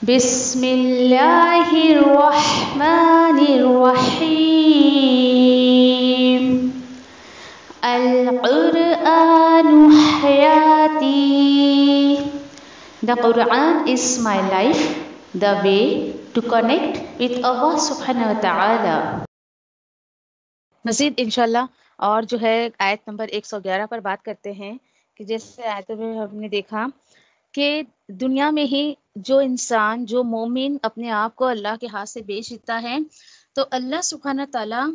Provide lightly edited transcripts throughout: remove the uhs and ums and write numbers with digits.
بسم اللہ الرحمن الرحیم القرآن حیاتی. The Quran is my life, the way to connect with Allah subhanahu wa ta'ala. مزید انشاءاللہ اور جو ہے آیت نمبر 111 پر بات کرتے ہیں کہ جیسے آیتوں میں ہم نے دیکھا کہ دنیا میں ہی جو انسان جو مومن اپنے آپ کو اللہ کے ہاتھ سے بیچ دیتا ہے تو اللہ سبحانہ تعالیٰ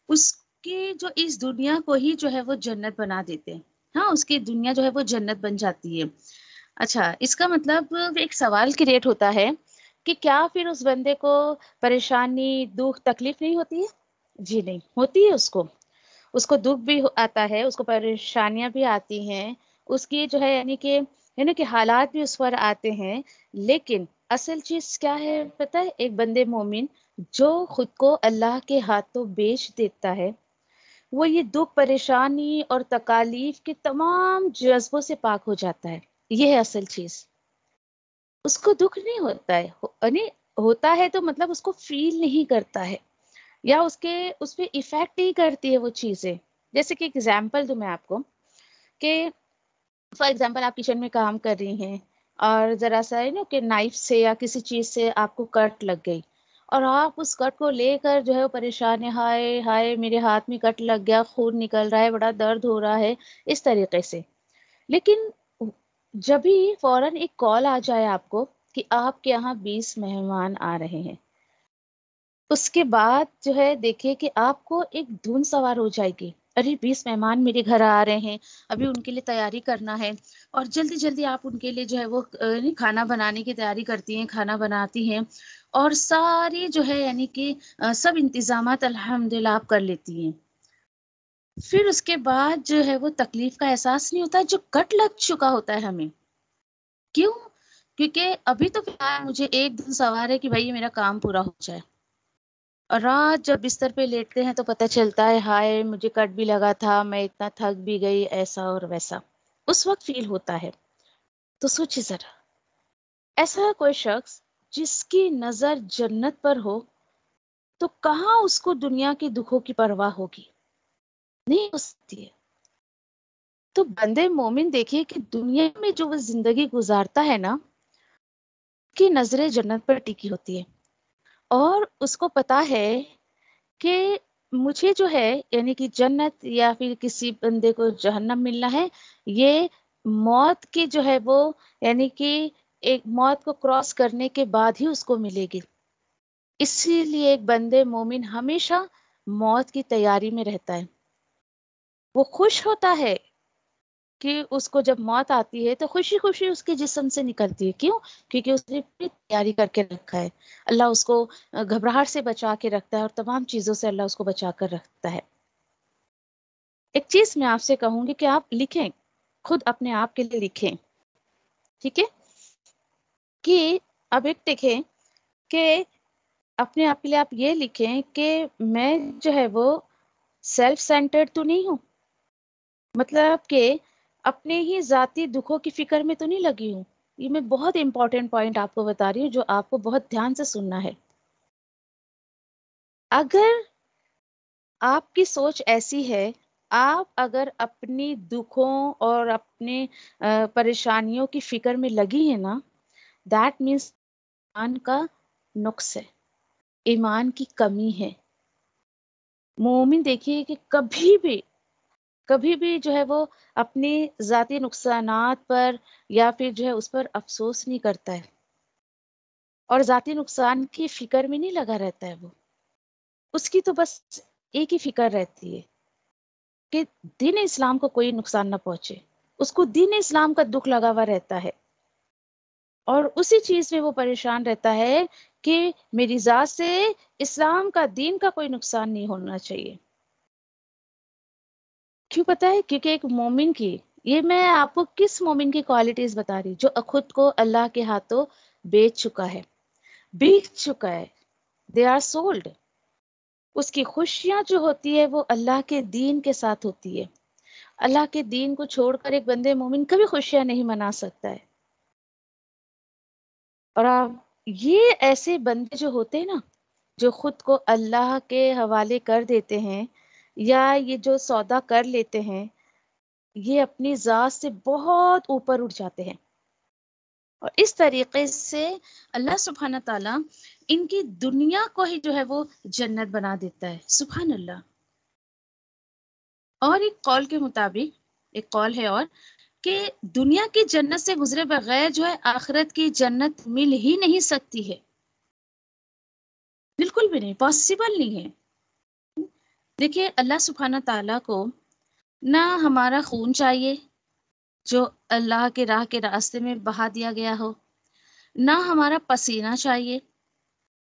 اس کی جو اس دنیا کو ہی جو ہے وہ جنت بنا دیتے ہیں. ہاں، اس کی دنیا جو ہے وہ جنت بن جاتی ہے. اچھا، اس کا مطلب ایک سوال کریٹ ہوتا ہے کہ کیا پھر اس بندے کو پریشانی دکھ تکلیف نہیں ہوتی ہے؟ جی نہیں ہوتی ہے. اس کو دکھ بھی آتا ہے، اس کو پریشانیاں بھی آتی ہیں، اس کی جو ہے یعنی کہ حالات بھی اس پر آتے ہیں. لیکن اصل چیز کیا ہے پتہ ہے؟ ایک بندے مومن جو خود کو اللہ کے ہاتھوں بیچ دیتا ہے وہ یہ دکھ پریشانی اور تکالیف کے تمام جذبوں سے پاک ہو جاتا ہے. یہ ہے اصل چیز. اس کو دکھ نہیں ہوتا ہے، یعنی ہوتا ہے تو مطلب اس کو فیل نہیں کرتا ہے یا اس پہ ایفیکٹ نہیں کرتی ہے وہ چیزیں. جیسے کہ اگزامپل دوں میں آپ کو کہ فار ایگزامپل آپ کچن میں کام کر رہی ہیں اور ذرا سا کہ نائف سے یا کسی چیز سے آپ کو کٹ لگ گئی اور آپ اس کٹ کو لے کر جو ہے وہ پریشان ہے، ہائے ہائے میرے ہاتھ میں کٹ لگ گیا، خون نکل رہا ہے، بڑا درد ہو رہا ہے اس طریقے سے. لیکن جب ہی فوراً ایک کال آ جائے آپ کو کہ آپ کے یہاں 20 مہمان آ رہے ہیں، اس کے بعد جو ہے دیکھیے کہ آپ کو ایک دھن سوار ہو جائے گی. ارے 20 مہمان میرے گھر آ رہے ہیں، ابھی ان کے لیے تیاری کرنا ہے، اور جلدی جلدی آپ ان کے لیے جو ہے وہ کھانا بنانے کی تیاری کرتی ہیں، کھانا بناتی ہیں اور ساری جو ہے یعنی کہ سب انتظامات الحمدللہ آپ کر لیتی ہیں. پھر اس کے بعد جو ہے وہ تکلیف کا احساس نہیں ہوتا جو کٹ لگ چکا ہوتا ہے ہمیں. کیوں؟ کیونکہ ابھی تو فی الحال مجھے ایک دن سوار ہے کہ بھائی میرا کام پورا ہو جائے، اور رات جب بستر پہ لیٹتے ہیں تو پتہ چلتا ہے ہائے مجھے کٹ بھی لگا تھا، میں اتنا تھک بھی گئی، ایسا اور ویسا اس وقت فیل ہوتا ہے. تو سوچیے ذرا، ایسا کوئی شخص جس کی نظر جنت پر ہو تو کہاں اس کو دنیا کے دکھوں کی پرواہ ہوگی؟ نہیں ہو سکتی ہے. تو بندے مومن دیکھیے کہ دنیا میں جو وہ زندگی گزارتا ہے نا، کی نظریں جنت پر ٹکی ہوتی ہے اور اس کو پتا ہے کہ مجھے جو ہے یعنی کہ جنت یا پھر کسی بندے کو جہنم ملنا ہے، یہ موت کی جو ہے وہ یعنی کہ ایک موت کو کراس کرنے کے بعد ہی اس کو ملے گی. اسی لیے ایک بندے مومن ہمیشہ موت کی تیاری میں رہتا ہے. وہ خوش ہوتا ہے کہ اس کو جب موت آتی ہے تو خوشی خوشی اس کے جسم سے نکلتی ہے. کیوں؟ کیونکہ اس نے پوری تیاری کر کے رکھا ہے. اللہ اس کو گھبراہٹ سے بچا کے رکھتا ہے اور تمام چیزوں سے اللہ اس کو بچا کر رکھتا ہے. ایک چیز میں آپ سے کہوں گی کہ آپ لکھیں، خود اپنے آپ کے لیے لکھیں، ٹھیک ہے؟ کہ اب ایک دیکھیں کہ اپنے آپ کے لیے آپ یہ لکھیں کہ میں جو ہے وہ سیلف سینٹرڈ تو نہیں ہوں، مطلب کہ اپنے ہی ذاتی دکھوں کی فکر میں تو نہیں لگی ہوں. یہ میں بہت امپورٹنٹ پوائنٹ آپ کو بتا رہی ہوں جو آپ کو بہت دھیان سے سننا ہے. اگر آپ کی سوچ ایسی ہے، آپ اگر اپنی دکھوں اور اپنے پریشانیوں کی فکر میں لگی ہیں نا، دیٹ مینس ایمان کا نقص ہے، ایمان کی کمی ہے. مومن دیکھیے کہ کبھی بھی جو ہے وہ اپنی ذاتی نقصانات پر یا پھر جو ہے اس پر افسوس نہیں کرتا ہے اور ذاتی نقصان کی فکر میں نہیں لگا رہتا ہے. وہ اس کی تو بس ایک ہی فکر رہتی ہے کہ دین اسلام کو کوئی نقصان نہ پہنچے. اس کو دین اسلام کا دکھ لگا ہوا رہتا ہے اور اسی چیز میں وہ پریشان رہتا ہے کہ میری ذات سے اسلام کا دین کا کوئی نقصان نہیں ہونا چاہیے. کیوں پتہ ہے؟ کیونکہ ایک مومن کی، یہ میں آپ کو کس مومن کی کوالٹیز بتا رہی، جو خود کو اللہ کے ہاتھوں بیچ چکا ہے. They are sold. اس کی خوشیاں جو ہوتی ہے وہ اللہ کے دین کے ساتھ ہوتی ہے. اللہ کے دین کو چھوڑ کر ایک بندے مومن کبھی خوشیاں نہیں منا سکتا ہے. اور آپ یہ ایسے بندے جو ہوتے ہیں نا، جو خود کو اللہ کے حوالے کر دیتے ہیں، یا یہ جو سودا کر لیتے ہیں، یہ اپنی ذات سے بہت اوپر اٹھ جاتے ہیں، اور اس طریقے سے اللہ سبحانہ تعالیٰ ان کی دنیا کو ہی جو ہے وہ جنت بنا دیتا ہے. سبحان اللہ. اور ایک قول کے مطابق، ایک قول ہے اور، کہ دنیا کی جنت سے گزرے بغیر جو ہے آخرت کی جنت مل ہی نہیں سکتی ہے، بالکل بھی نہیں، پاسبل نہیں ہے. دیکھیے اللہ سبحانہ تعالیٰ کو نہ ہمارا خون چاہیے جو اللہ کے راہ کے راستے میں بہا دیا گیا ہو، نہ ہمارا پسینہ چاہیے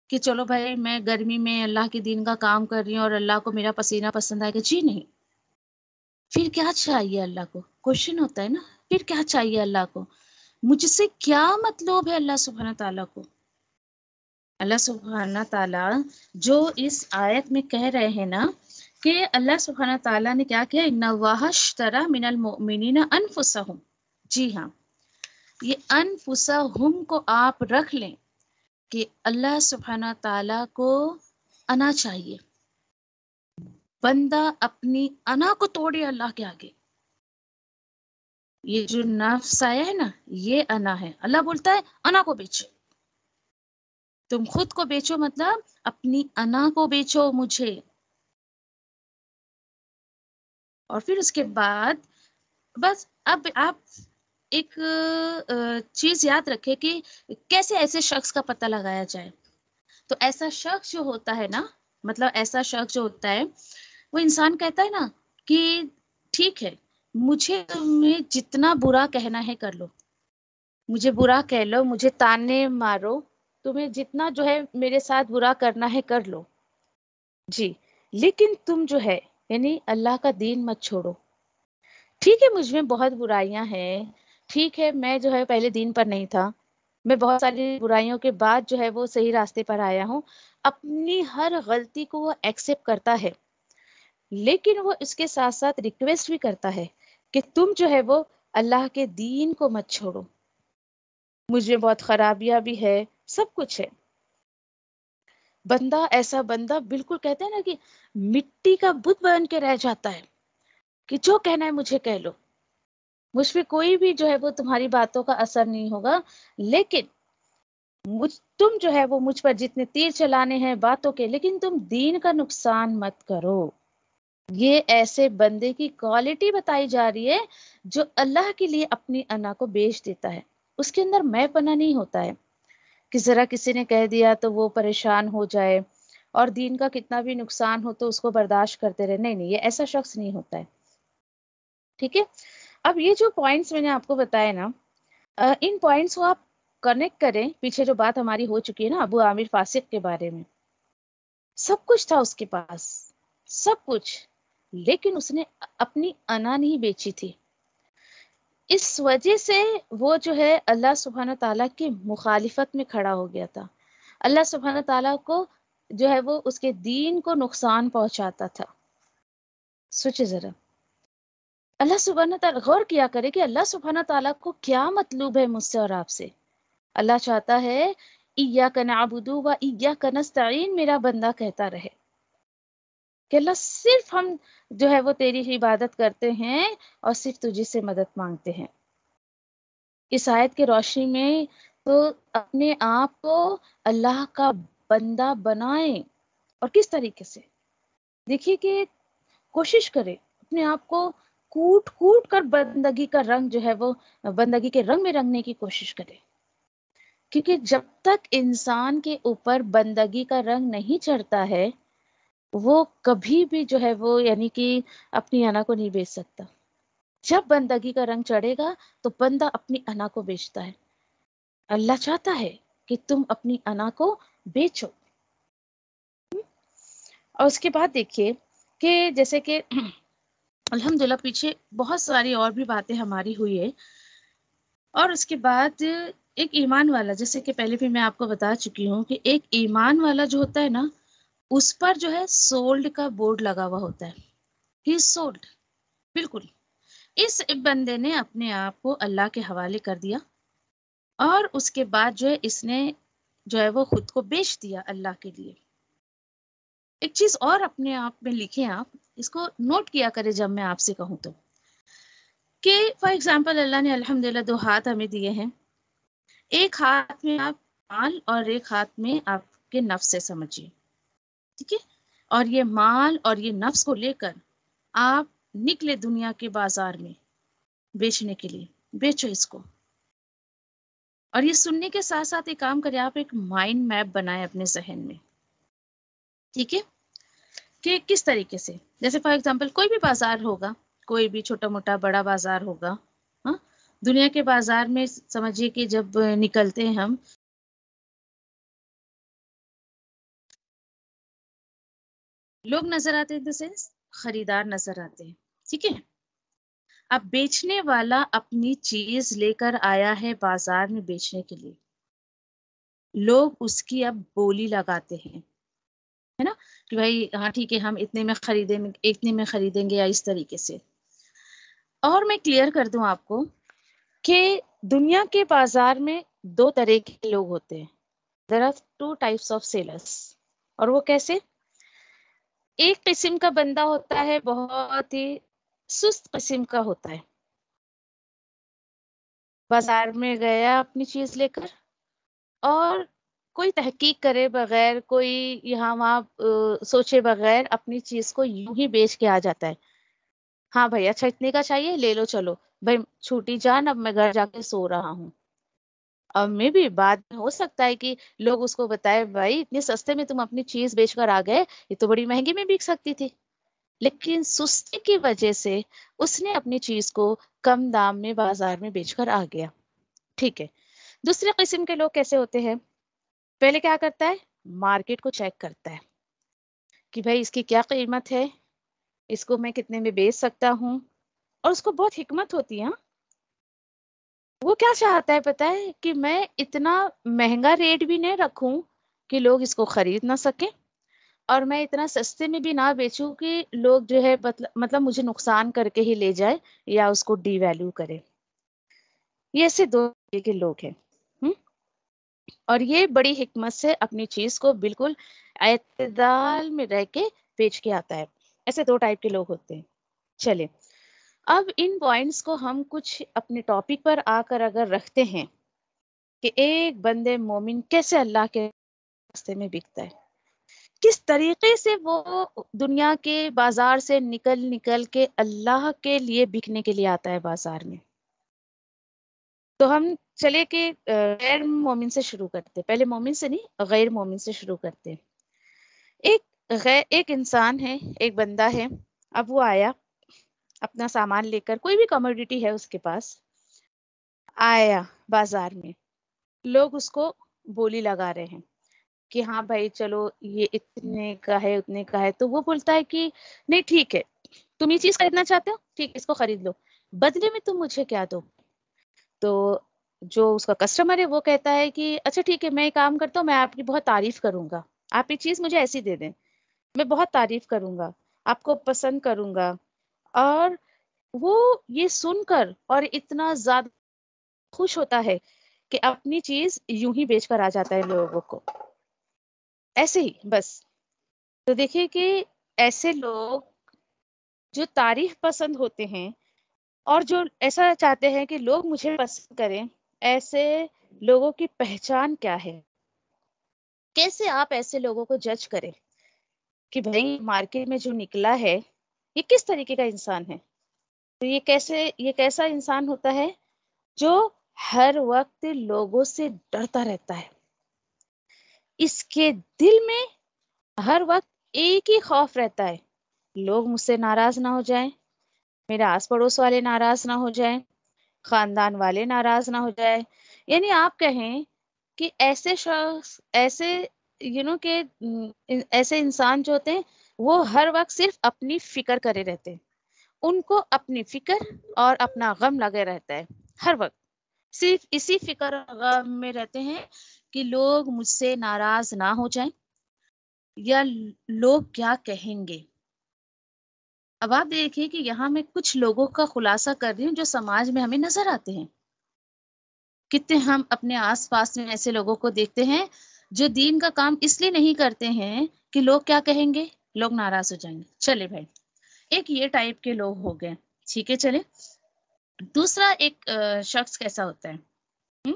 کہ چلو بھائی میں گرمی میں اللہ کے دین کا کام کر رہی ہوں اور اللہ کو میرا پسینہ پسند آئے گا. جی نہیں. پھر کیا چاہیے اللہ کو؟ کوشچن ہوتا ہے نا، پھر کیا چاہیے اللہ کو؟ مجھ سے کیا مطلوب ہے اللہ سبحانہ تعالیٰ کو؟ اللہ سبحانہ تعالیٰ جو اس آیت میں کہہ رہے ہیں نا کہ اللہ سبحانہ تعالیٰ نے کیا کیا، اِنَّ اللَّهَ اشْتَرَىٰ مِنَ الْمُؤْمِنِينَ أَنفُسَهُمْ. جی ہاں، یہ انفسہم کو آپ رکھ لیں کہ اللہ سبحانہ تعالیٰ کو انا چاہیے. بندہ اپنی انا کو توڑے اللہ کے آگے. یہ جو نفس آیا ہے نا، یہ انا ہے. اللہ بولتا ہے انا کو بیچو، تم خود کو بیچو، مطلب اپنی انا کو بیچو مجھے. اور پھر اس کے بعد بس اب آپ ایک چیز یاد رکھے کہ کیسے ایسے شخص کا پتہ لگایا جائے. تو ایسا شخص جو ہوتا ہے نا، مطلب ایسا شخص جو ہوتا ہے، وہ انسان کہتا ہے نا کہ ٹھیک ہے، مجھے تمہیں جتنا برا کہنا ہے کر لو، مجھے برا کہہ لو، مجھے تانے مارو، تمہیں جتنا جو ہے میرے ساتھ برا کرنا ہے کر لو. جی، لیکن تم جو ہے یعنی اللہ کا دین مت چھوڑو. ٹھیک ہے مجھ میں بہت برائیاں ہیں، ٹھیک ہے میں جو ہے پہلے دین پر نہیں تھا، میں بہت ساری برائیوں کے بعد جو ہے وہ صحیح راستے پر آیا ہوں، اپنی ہر غلطی کو وہ ایکسیپٹ کرتا ہے، لیکن وہ اس کے ساتھ ساتھ ریکویسٹ بھی کرتا ہے کہ تم جو ہے وہ اللہ کے دین کو مت چھوڑو. مجھ میں بہت خرابیاں بھی ہے، سب کچھ ہے. بندہ ایسا بندہ بالکل کہتے ہیں نا کہ مٹی کا بت بن کے رہ جاتا ہے کہ جو کہنا ہے مجھے کہہ لو، مجھ پہ کوئی بھی جو ہے وہ تمہاری باتوں کا اثر نہیں ہوگا، لیکن تم جو ہے وہ مجھ پر جتنے تیر چلانے ہیں باتوں کے، لیکن تم دین کا نقصان مت کرو. یہ ایسے بندے کی کوالٹی بتائی جا رہی ہے جو اللہ کے لیے اپنی انا کو بیچ دیتا ہے. اس کے اندر میں پنا نہیں ہوتا ہے کہ ذرا کسی نے کہہ دیا تو وہ پریشان ہو جائے اور دین کا کتنا بھی نقصان ہو تو اس کو برداشت کرتے رہے. نہیں، یہ ایسا شخص نہیں ہوتا ہے. ٹھیک ہے. اب یہ جو پوائنٹس میں نے آپ کو بتایا نا، ان پوائنٹس کو آپ کنیکٹ کریں. پیچھے جو بات ہماری ہو چکی ہے نا ابو عامر فاسق کے بارے میں، سب کچھ تھا اس کے پاس، سب کچھ، لیکن اس نے اپنی انا نہیں بیچی تھی. اس وجہ سے وہ جو ہے اللہ سبحانہ تعالیٰ کی مخالفت میں کھڑا ہو گیا تھا. اللہ سبحانہ تعالیٰ کو جو ہے وہ اس کے دین کو نقصان پہنچاتا تھا. سوچے ذرا، اللہ سبحانہ تعالیٰ غور کیا کرے کہ اللہ سبحانہ تعالیٰ کو کیا مطلوب ہے مجھ سے اور آپ سے. اللہ چاہتا ہے ایاک نعبد و ایاک نستعین میرا بندہ کہتا رہے کہ اللہ صرف ہم جو ہے وہ تیری ہی عبادت کرتے ہیں اور صرف تجھے سے مدد مانگتے ہیں. اس آیت کے روشنی میں تو اپنے آپ کو اللہ کا بندہ بنائیں. اور کس طریقے سے؟ دیکھیے کہ کوشش کرے اپنے آپ کو کوٹ کوٹ کر بندگی کا رنگ جو ہے وہ بندگی کے رنگ میں رنگنے کی کوشش کرے، کیونکہ جب تک انسان کے اوپر بندگی کا رنگ نہیں چڑھتا ہے وہ کبھی بھی جو ہے وہ یعنی کہ اپنی انا کو نہیں بیچ سکتا. جب بندگی کا رنگ چڑھے گا تو بندہ اپنی انا کو بیچتا ہے. اللہ چاہتا ہے کہ تم اپنی انا کو بیچو. اور اس کے بعد دیکھیے کہ جیسے کہ الحمدللہ پیچھے بہت ساری اور بھی باتیں ہماری ہوئی ہے. اور اس کے بعد ایک ایمان والا، جیسے کہ پہلے بھی میں آپ کو بتا چکی ہوں کہ ایک ایمان والا جو ہوتا ہے نا، اس پر جو ہے سولڈ کا بورڈ لگا ہوا ہوتا ہے. ہی از سولڈ. بالکل اس بندے نے اپنے آپ کو اللہ کے حوالے کر دیا، اور اس کے بعد جو ہے اس نے جو ہے وہ خود کو بیچ دیا اللہ کے لیے. ایک چیز اور اپنے آپ میں لکھیں، آپ اس کو نوٹ کیا کرے جب میں آپ سے کہوں تو، کہ فار ایگزامپل اللہ نے الحمدللہ 2 ہاتھ ہمیں دیے ہیں. ایک ہاتھ میں آپ مال اور ایک ہاتھ میں آپ کے نفس سے سمجھیے، ٹھیک ہے؟ اور یہ مال اور یہ نفس کو لے کر آپ نکلے دنیا کے بازار میں بیچنے کے لیے. بیچو اس کو. اور یہ سننے کے ساتھ ساتھ ایک کام کریں، آپ ایک مائنڈ میپ بنائیں اپنے ذہن میں، ٹھیک ہے؟ کہ کس طریقے سے، جیسے فار ایگزامپل کوئی بھی بازار ہوگا، کوئی بھی چھوٹا موٹا بڑا بازار ہوگا، ہاں، دنیا کے بازار میں سمجھیے کہ جب نکلتے ہیں ہم، لوگ نظر آتے ہیں، ان دا سینس خریدار نظر آتے ہیں، ٹھیک ہے؟ اب بیچنے والا اپنی چیز لے کر آیا ہے بازار میں بیچنے کے لیے، لوگ اس کی اب بولی لگاتے ہیں، ہے نا، کہ بھائی ہاں ٹھیک ہے ہم اتنے میں خریدیں گے یا اس طریقے سے. اور میں کلیئر کر دوں آپ کو کہ دنیا کے بازار میں 2 طرح کے لوگ ہوتے ہیں. There are 2 types of sellers. اور وہ کیسے؟ ایک قسم کا بندہ ہوتا ہے بہت ہی سست قسم کا ہوتا ہے، بازار میں گیا اپنی چیز لے کر اور کوئی تحقیق کرے بغیر، کوئی یہاں وہاں سوچے بغیر اپنی چیز کو یوں ہی بیچ کے آ جاتا ہے. ہاں بھائی اچھا اتنے کا چاہیے، لے لو چلو بھائی چھوٹی جان، اب میں گھر جا کے سو رہا ہوں. اب میں بھی بعد میں ہو سکتا ہے کہ لوگ اس کو بتائے بھائی اتنے سستے میں تم اپنی چیز بیچ کر آ گئے، یہ تو بڑی مہنگی میں بک سکتی تھی. لیکن سستی کی وجہ سے اس نے اپنی چیز کو کم دام میں بازار میں بیچ کر آ گیا. ٹھیک ہے. دوسرے قسم کے لوگ کیسے ہوتے ہیں؟ پہلے کیا کرتا ہے؟ مارکیٹ کو چیک کرتا ہے کہ بھائی اس کی کیا قیمت ہے، اس کو میں کتنے میں بیچ سکتا ہوں. اور اس کو بہت حکمت ہوتی ہے. وہ کیا چاہتا ہے پتہ ہے؟ کہ میں اتنا مہنگا ریٹ بھی نہیں رکھوں کہ لوگ اس کو خرید نہ سکیں، اور میں اتنا سستے میں بھی نہ بیچوں کہ لوگ جو ہے مطلب مجھے نقصان کر کے ہی لے جائے یا اس کو ڈی ویلیو کرے. یہ ایسے 2 طرح کے لوگ ہیں. اور یہ بڑی حکمت سے اپنی چیز کو بالکل اعتدال میں رہ کے بیچ کے آتا ہے. ایسے 2 ٹائپ کے لوگ ہوتے ہیں. چلے اب ان پوائنٹس کو ہم کچھ اپنے ٹاپک پر آ کر اگر رکھتے ہیں کہ ایک بندے مومن کیسے اللہ کے راستے میں بکتا ہے، کس طریقے سے وہ دنیا کے بازار سے نکل کے اللہ کے لیے بکنے کے لیے آتا ہے بازار میں. تو ہم چلے کہ غیر مومن سے شروع کرتے، پہلے مومن سے نہیں غیر مومن سے شروع کرتے. ایک انسان ہے، ایک بندہ ہے. اب وہ آیا اپنا سامان لے کر، کوئی بھی کموڈیٹی ہے اس کے پاس، آیا بازار میں. لوگ اس کو بولی لگا رہے ہیں کہ ہاں بھائی چلو یہ اتنے کا ہے اتنے کا ہے. تو وہ بولتا ہے کہ نہیں ٹھیک ہے، تم یہ چیز خریدنا چاہتے ہو، ٹھیک اس کو خرید لو، بدلے میں تم مجھے کیا دو. تو جو اس کا کسٹمر ہے وہ کہتا ہے کہ اچھا ٹھیک ہے میں ایک کام کرتا ہوں، میں آپ کی بہت تعریف کروں گا، آپ یہ چیز مجھے ایسی دے دیں، میں بہت تعریف کروں گا، آپ کو پسند کروں گا. اور وہ یہ سن کر اور اتنا زیادہ خوش ہوتا ہے کہ اپنی چیز یوں ہی بیچ کر آ جاتا ہے لوگوں کو ایسے ہی بس. تو دیکھیے کہ ایسے لوگ جو تعریف پسند ہوتے ہیں اور جو ایسا چاہتے ہیں کہ لوگ مجھے پسند کریں، ایسے لوگوں کی پہچان کیا ہے؟ کیسے آپ ایسے لوگوں کو جج کریں کہ بھائی مارکیٹ میں جو نکلا ہے یہ کس طریقے کا انسان ہے؟ تو یہ کیسا انسان ہوتا ہے جو ہر وقت لوگوں سے ڈرتا رہتا ہے. اس کے دل میں ہر وقت ایک ہی خوف رہتا ہے، لوگ مجھ سے ناراض نہ ہو جائیں، میرے آس پڑوس والے ناراض نہ ہو جائیں، خاندان والے ناراض نہ ہو جائے. یعنی آپ کہیں کہ ایسے شخص، ایسے کہ ایسے انسان جو ہوتے ہیں وہ ہر وقت صرف اپنی فکر کرے رہتے ہیں، ان کو اپنی فکر اور اپنا غم لگے رہتا ہے، ہر وقت صرف اسی فکر اور غم میں رہتے ہیں کہ لوگ مجھ سے ناراض نہ ہو جائیں یا لوگ کیا کہیں گے. اب آپ دیکھیں کہ یہاں میں کچھ لوگوں کا خلاصہ کر رہی ہوں جو سماج میں ہمیں نظر آتے ہیں. کتنے ہم اپنے آس پاس میں ایسے لوگوں کو دیکھتے ہیں جو دین کا کام اس لیے نہیں کرتے ہیں کہ لوگ کیا کہیں گے، لوگ ناراض ہو جائیں گے. چلے بھائی، ایک یہ ٹائپ کے لوگ ہو گئے. ٹھیک ہے، چلے. دوسرا ایک شخص کیسا ہوتا ہے. ہم؟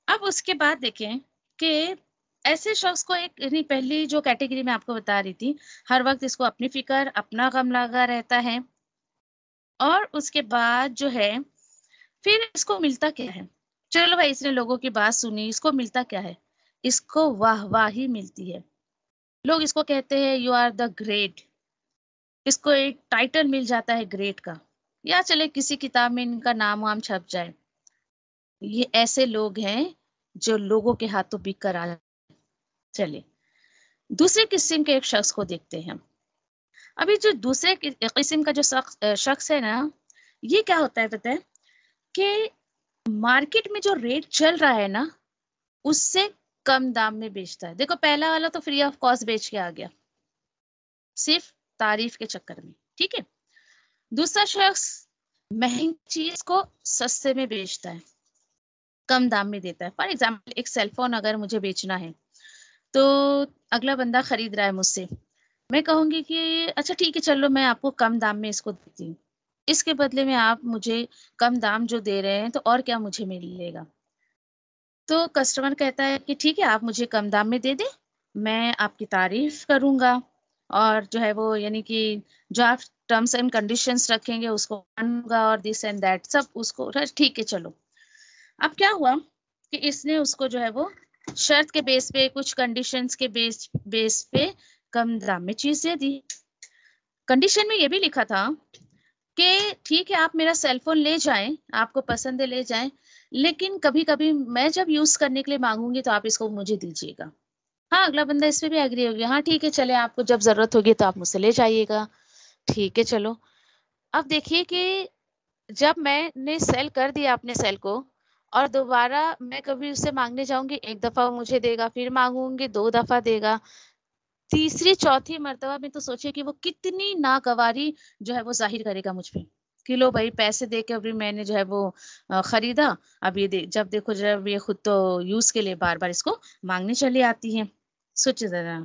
اب اس کے بعد دیکھیں کہ ایسے شخص کو ایک یعنی پہلی جو کیٹیگری میں آپ کو بتا رہی تھی، ہر وقت اس کو اپنی فکر، اپنا غم لگا رہتا ہے. اور اس کے بعد جو ہے پھر اس کو ملتا کیا ہے. چلو بھائی، اس نے لوگوں کی بات سنی، اس کو ملتا کیا ہے، اس کو واہ واہی ملتی ہے. لوگ اس کو کہتے ہیں یو آر دا گریٹ. اس کو ایک ٹائٹل مل جاتا ہے گریٹ کا، یا چلے کسی کتاب میں ان کا نام وام چھپ جائے. یہ ایسے لوگ ہیں جو لوگوں کے ہاتھوں بک کر آ. چلے دوسرے قسم کے ایک شخص کو دیکھتے ہیں. ابھی جو دوسرے قسم کا جو شخص ہے نا، یہ کیا ہوتا ہے پتہ ہے کہ مارکیٹ میں جو ریٹ چل رہا ہے نا، اس سے کم دام میں بیچتا ہے. دیکھو پہلا والا تو فری آف کاسٹ بیچ کے آ گیا صرف تعریف کے چکر میں. ٹھیک ہے. دوسرا شخص مہنگی چیز کو سستے میں بیچتا ہے، کم دام میں دیتا ہے. فار ایگزامپل ایک سیل فون اگر مجھے بیچنا ہے تو اگلا بندہ خرید رہا ہے مجھ سے، میں کہوں گی کہ اچھا ٹھیک ہے، چلو میں آپ کو کم دام میں اس کو دیتی ہوں. اس کے بدلے میں آپ مجھے کم دام جو دے رہے ہیں تو اور کیا مجھے ملے گا. تو کسٹمر کہتا ہے کہ ٹھیک ہے، آپ مجھے کم دام میں دے دیں، میں آپ کی تعریف کروں گا، اور جو ہے وہ یعنی کہ جو آپ ٹرمس اینڈ کنڈیشنز رکھیں گے اس کو مانوں گا، اور دس اینڈ دیٹ سب اس کو ٹھیک ہے. چلو اب کیا ہوا کہ اس نے اس کو جو ہے وہ شرط کے بیس پہ، کچھ کنڈیشنز کے بیس پہ کم دام میں چیز دے دی. کنڈیشن میں یہ بھی لکھا تھا کہ ٹھیک ہے، آپ میرا سیل فون لے جائیں، آپ کو پسند ہے لے جائیں، لیکن کبھی کبھی میں جب یوز کرنے کے لیے مانگوں گی تو آپ اس کو مجھے دیجیے گا. ہاں، اگلا بندہ اس پہ بھی ایگری ہو گیا. ہاں ٹھیک ہے، چلے آپ کو جب ضرورت ہوگی تو آپ مجھ سے لے جائیے گا. ٹھیک ہے چلو. اب دیکھیے کہ جب میں نے سیل کر دیا اپنے سیل کو، اور دوبارہ میں کبھی اس سے مانگنے جاؤں گی، ایک دفعہ وہ مجھے دے گا، پھر مانگوں گی 2 دفعہ دے گا، تیسری چوتھی مرتبہ میں تو سوچے کہ وہ کتنی ناگواری جو ہے وہ ظاہر کرے گا مجھ پہ کہ لو بھائی پیسے دے کے ابھی میں نے جو ہے وہ خریدا، اب یہ جب دیکھو جب یہ خود تو یوز کے لیے بار بار اس کو مانگنے چلی آتی ہیں. سوچے ذرا.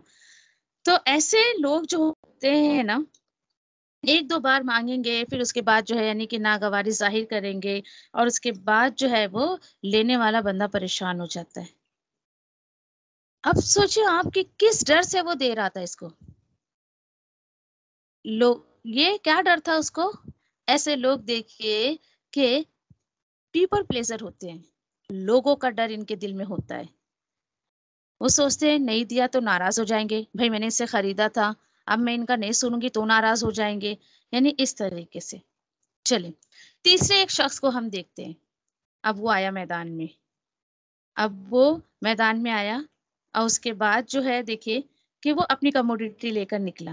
تو ایسے لوگ جو ہوتے ہیں نا، ایک 2 بار مانگیں گے، پھر اس کے بعد جو ہے یعنی کہ ناگواری ظاہر کریں گے، اور اس کے بعد جو ہے وہ لینے والا بندہ پریشان ہو جاتا ہے. اب سوچیں آپ کہ کس ڈر سے وہ دے رہا تھا اس کو. لوگ یہ کیا ڈر تھا اس کو. ایسے لوگ دیکھیے کہ پیپل پلیزر ہوتے ہیں، لوگوں کا ڈر ان کے دل میں ہوتا ہے. وہ سوچتے ہیں نہیں دیا تو ناراض ہو جائیں گے، بھائی میں نے اسے خریدا تھا، اب میں ان کا نہیں سنوں گی تو ناراض ہو جائیں گے، یعنی اس طریقے سے. چلیں تیسرے ایک شخص کو ہم دیکھتے ہیں. اب وہ آیا میدان میں. اب وہ میدان میں آیا اور اس کے بعد جو ہے دیکھیے کہ وہ اپنی کموڈیٹی لے کر نکلا.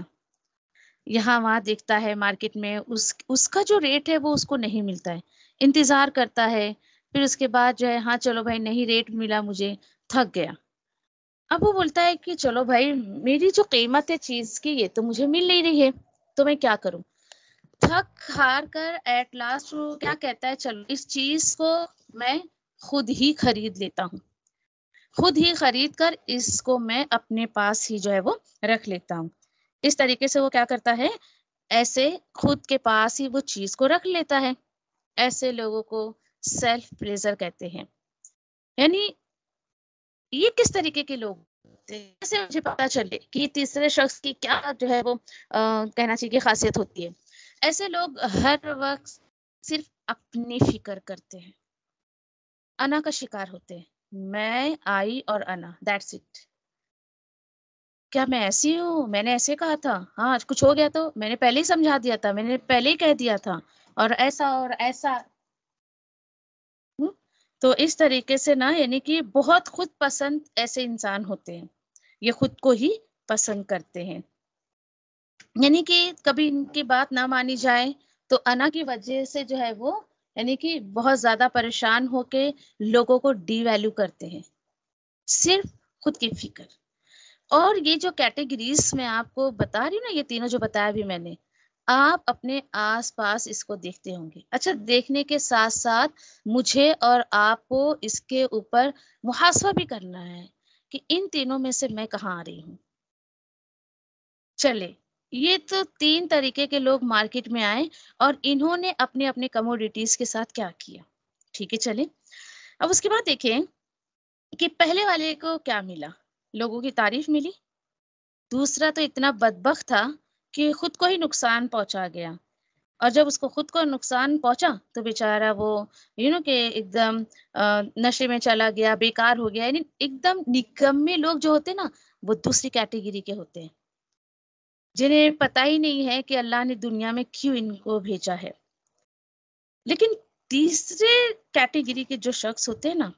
یہاں وہاں دیکھتا ہے مارکیٹ میں اس کا جو ریٹ ہے وہ اس کو نہیں ملتا ہے، انتظار کرتا ہے. پھر اس کے بعد جو ہے ہاں چلو بھائی نہیں ریٹ ملا مجھے، تھک گیا. اب وہ بولتا ہے کہ چلو بھائی میری جو قیمت ہے چیز کی یہ تو مجھے مل نہیں رہی ہے، تو میں کیا کروں. تھک ہار کر ایٹ لاسٹ وہ کیا کہتا ہے، چلو اس چیز کو میں خود ہی خرید لیتا ہوں، خود ہی خرید کر اس کو میں اپنے پاس ہی جو ہے وہ رکھ لیتا ہوں. اس طریقے سے وہ کیا کرتا ہے، ایسے خود کے پاس ہی وہ چیز کو رکھ لیتا ہے. ایسے لوگوں کو سیلف پلیزر کہتے ہیں. یعنی یہ کس طریقے کے لوگ سے مجھے پتا چلے کہ تیسرے شخص کی کیا جو ہے وہ کہنا چاہیے خاصیت ہوتی ہے. ایسے لوگ ہر وقت صرف اپنی فکر کرتے ہیں، انا کا شکار ہوتے ہیں. میں آئی اور انا، دیٹس اٹ. کیا میں ایسی ہوں، میں نے ایسے کہا تھا، ہاں آج کچھ ہو گیا تو میں نے پہلے ہی سمجھا دیا تھا، میں نے پہلے ہی کہہ دیا تھا، اور ایسا. تو اس طریقے سے نا یعنی کہ بہت خود پسند ایسے انسان ہوتے ہیں، یہ خود کو ہی پسند کرتے ہیں. یعنی کہ کبھی ان کی بات نہ مانی جائے تو انا کی وجہ سے جو ہے وہ یعنی کہ بہت زیادہ پریشان ہو کے لوگوں کو ڈی ویلیو کرتے ہیں، صرف خود کی فکر. اور یہ جو کیٹیگریز میں آپ کو بتا رہی ہوں نا، یہ تینوں جو بتایا بھی میں نے، آپ اپنے آس پاس اس کو دیکھتے ہوں گے. اچھا دیکھنے کے ساتھ ساتھ مجھے اور آپ کو اس کے اوپر محاسبہ بھی کرنا ہے کہ ان تینوں میں سے میں کہاں آ رہی ہوں. چلے یہ تو 3 طریقے کے لوگ مارکیٹ میں آئے اور انہوں نے اپنے اپنے کموڈیٹیز کے ساتھ کیا کیا. ٹھیک ہے چلے. اب اس کے بعد دیکھیں کہ پہلے والے کو کیا ملا. لوگوں کی تعریف ملی. دوسرا تو اتنا بدبخت تھا کہ خود کو ہی نقصان پہنچا گیا، اور جب اس کو خود کو نقصان پہنچا تو بیچارہ وہ کہ ایک دم نشے میں چلا گیا، بیکار ہو گیا. یعنی ایک دم نکمے لوگ جو ہوتے نا وہ دوسری کیٹیگری کے ہوتے ہیں، جنہیں پتہ ہی نہیں ہے کہ اللہ نے دنیا میں کیوں ان کو بھیجا ہے. لیکن تیسرے کیٹیگری کے جو شخص ہوتے ہیں نا،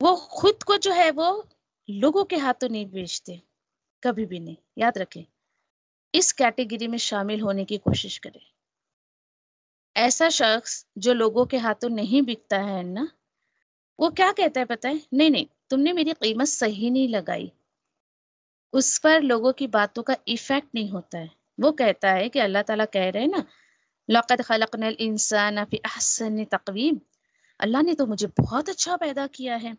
وہ خود کو جو ہے وہ لوگوں کے ہاتھوں نہیں بیچتے، کبھی بھی نہیں. یاد رکھیں، اس کیٹیگری میں شامل ہونے کی کوشش کریں. ایسا شخص جو لوگوں کے ہاتھوں نہیں بکتا ہے نا، وہ کیا کہتا ہے پتہ ہے؟ نہیں تم نے میری قیمت صحیح نہیں لگائی. اس پر لوگوں کی باتوں کا ایفیکٹ نہیں ہوتا ہے. وہ کہتا ہے کہ اللہ تعالیٰ کہہ رہے ہیں نا، لَقَدْ خَلَقْنَا الْإِنسَانَ فِي أَحْسَنِ تَقْوِيمٍ. اللہ نے تو مجھے بہت اچھا پیدا کیا ہے.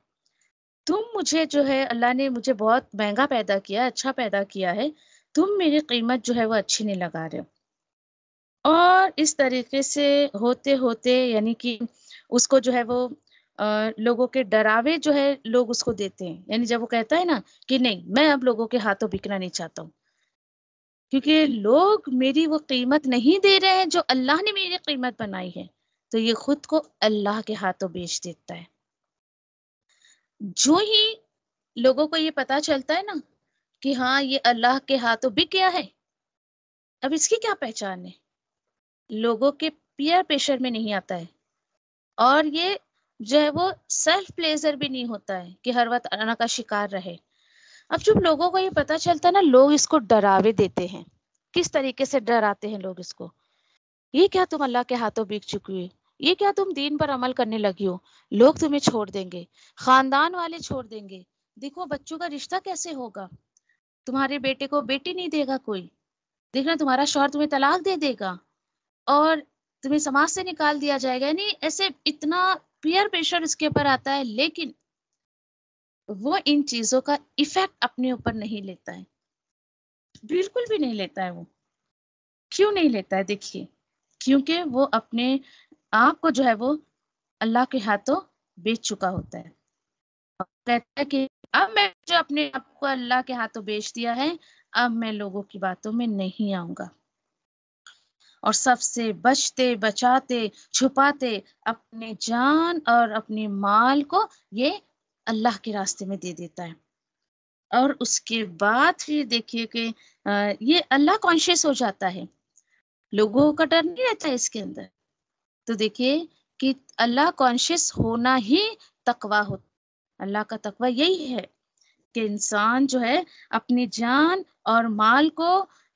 تم مجھے جو ہے، اللہ نے مجھے بہت مہنگا پیدا کیا، اچھا پیدا کیا ہے، تم میری قیمت جو ہے وہ اچھی نہیں لگا رہے ہو. اور اس طریقے سے ہوتے ہوتے یعنی کہ اس کو جو ہے وہ لوگوں کے ڈراوے جو ہے لوگ اس کو دیتے ہیں. یعنی جب وہ کہتا ہے نا کہ نہیں میں اب لوگوں کے ہاتھوں بکنا نہیں چاہتا ہوں، کیونکہ لوگ میری وہ قیمت نہیں دے رہے ہیں جو اللہ نے میری قیمت بنائی ہے، تو یہ خود کو اللہ کے ہاتھوں بیچ دیتا ہے. جو ہی لوگوں کو یہ پتا چلتا ہے نا کہ ہاں یہ اللہ کے ہاتھوں بک گیا ہے، اب اس کی کیا پہچان ہے؟ لوگوں کے پیئر پریشر میں نہیں آتا ہے، اور یہ جو ہے وہ سیلف پلیزر بھی نہیں ہوتا ہے کہ ہر وقت انا کا شکار رہے. اب جب لوگوں کو یہ پتا چلتا ہے نا، لوگ اس کو ڈراوے دیتے ہیں. کس طریقے سے ڈراتے ہیں لوگ اس کو؟ یہ کیا تم اللہ کے ہاتھوں بک چکی ہوئی؟ یہ کیا تم دین پر عمل کرنے لگی ہو؟ لوگ تمہیں چھوڑ دیں گے، خاندان والے چھوڑ دیں گے، دیکھو بچوں کا رشتہ کیسے ہوگا، تمہارے بیٹے کو بیٹی نہیں دے گا کوئی، دیکھنا تمہارا شوہر تمہیں طلاق دے دے گا، اور تمہیں سماج سے نکال دیا جائے گا. یعنی ایسے اتنا پیئر پریشر اس کے اوپر آتا ہے، لیکن وہ ان چیزوں کا ایفیکٹ اپنے اوپر نہیں لیتا ہے، بالکل بھی نہیں لیتا ہے. وہ کیوں نہیں لیتا ہے؟ دیکھیے، کیونکہ وہ اپنے آپ کو جو ہے وہ اللہ کے ہاتھوں بیچ چکا ہوتا ہے. کہتا ہے کہ اب میں جو اپنے آپ کو اللہ کے ہاتھوں بیچ دیا ہے، اب میں لوگوں کی باتوں میں نہیں آؤں گا. اور سب سے بچتے بچاتے چھپاتے اپنے جان اور اپنے مال کو یہ اللہ کے راستے میں دے دیتا ہے. اور اس کے بعد پھر دیکھیے کہ یہ اللہ کانشیس ہو جاتا ہے، لوگوں کا ڈر نہیں رہتا ہے اس کے اندر. تو دیکھیے کہ اللہ کانشیس ہونا ہی تقویٰ ہوتا. اللہ کا تقویٰ یہی ہے کہ انسان جو ہے اپنی جان اور مال کو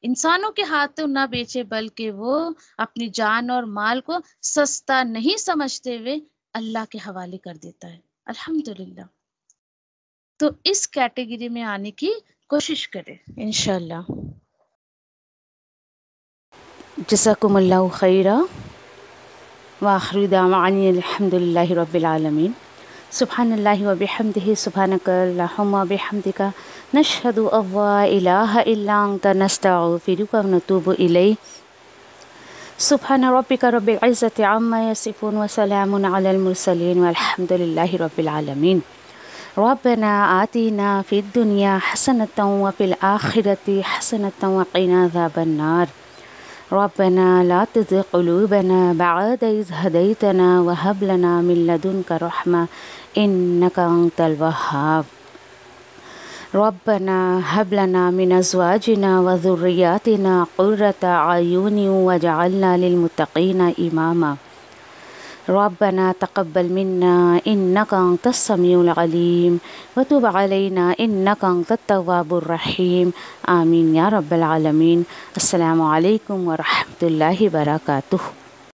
انسانوں کے ہاتھوں نہ بیچے، بلکہ وہ اپنی جان اور مال کو سستا نہیں سمجھتے ہوئے اللہ کے حوالے کر دیتا ہے. الحمدللہ. تو اس کیٹیگری میں آنے کی کوشش کرے انشاءاللہ. جزاکم اللہ خیرا. وآخر دعوانا الحمدللہ رب العالمین. سبحان اللہ و بحمدہ، سبحانک اللہم و بحمدک، نشہد ان لا الہ الا انت، نستغفرک و نتوب الیک. سبحان ربک رب العزت عما یصفون وسلام علی المرسلین والحمد للہ رب العالمین. ربنا آتنا فی الدنیا حسنۃ وفی الآخرۃ حسنۃ وقنا عذاب النار. ربنا لا تزغ قلوبنا بعد إذ هديتنا وهب لنا من لدنك رحمة إنك أنت الوهاب. ربنا هب لنا من أزواجنا وذرياتنا قرة أعين واجعلنا للمتقين إماما. ربنا تقبل منا إنك أنت السميع العليم وتب علينا إنك أنت التواب الرحيم. آمين يا رب العالمين. السلام عليكم ورحمة الله وبركاته.